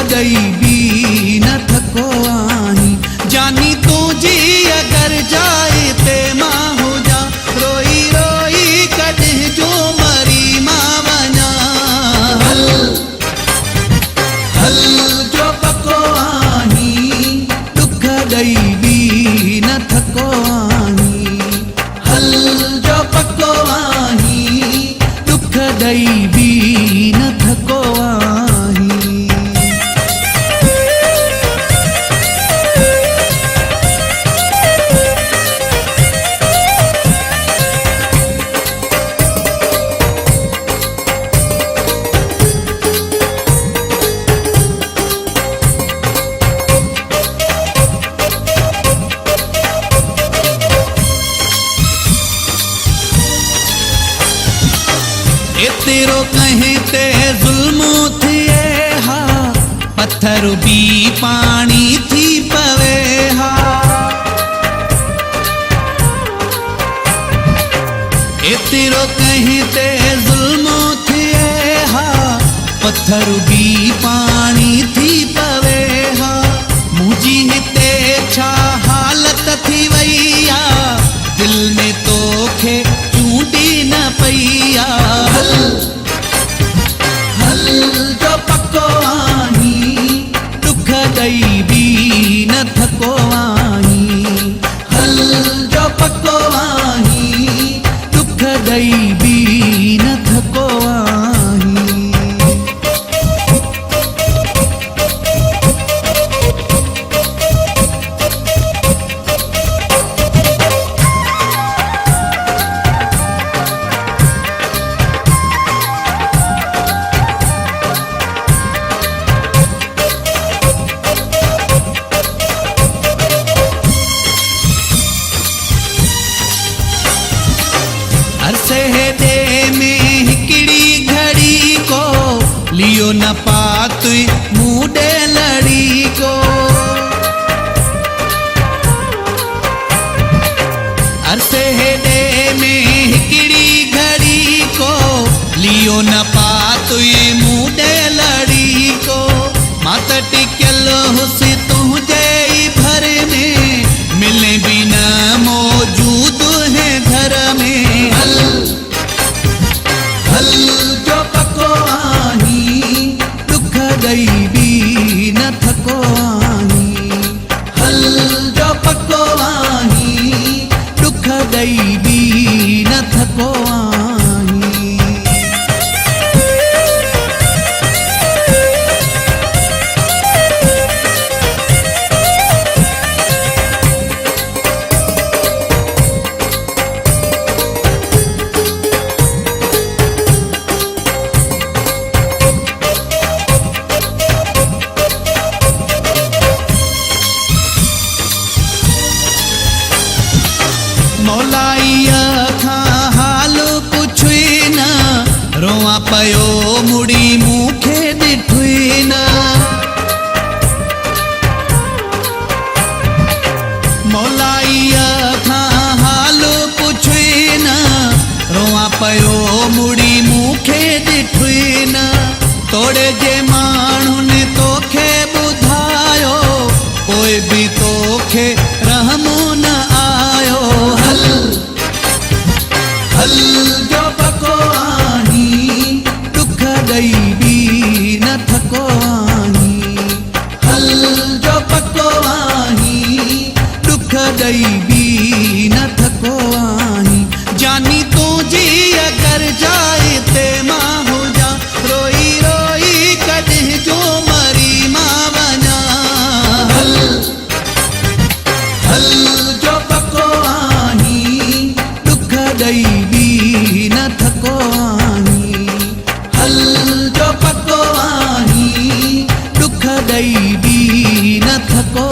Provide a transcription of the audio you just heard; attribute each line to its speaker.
Speaker 1: दई भी न थको आही। जानी तू जी अगर जाए ते मां हो जा, रोई रोई कॾहिं जो मरी मां वञा। हल हल जो पको आही, दुख दई भी न थको आही। हल जो पको आही, दुख दई भी न थको आही। तेरो कहीं ते जुल्म थिए हा, पत्थर भी पानी थी पवे हा। तेरो कहीं ते जुल्म थिए हा, पत्थर भी पानी थी पवे हा। मुझी हिते छा हालत थी वई आ, दिल में तोखे चूंटी न पई आ। हल हल जो पको आही, दुख दई भी न थको आही। हल जो पको आही, दुख दई भी न थको आही। अरसे दे में हिकड़ी घड़ी को लियो न पातुई मूडे लड़ी को। अरसे दे में हिकड़ी घड़ी को लियो न पातुई मूडे लड़ी को। मात टिकल हुसी तुझे भर में, मिले बिना मौजूद है घर में। हल हल जो पको आही, दुख दई भी न थको आही। हल जो पको आही, दुख दई भी न थको आही। मौलाईअ खां हाल पुछी न, रोआ पयो मुड़ी मूंखे ॾिठी न। मौलाईअ खां हाल पुछी न, रोआ पयो मुड़ी मूंखे ॾिठी न। तोड़े जे माण्हुनि तोखे ॿुधायो, पोइ बि तोखे रहम न आयो। हल हल जो पको आही, दुख दई भी न थको आही। हल जो पको आही, दुख दई भी न थको आही। जानी तू जी अगर जाए ते मां हो जा, रोई रोई कॾहिं जो मरी मां वञा। हल हल जो पको आही, दुख दई भी न थको आही। हल जो पको आही, दुख दई भी न थको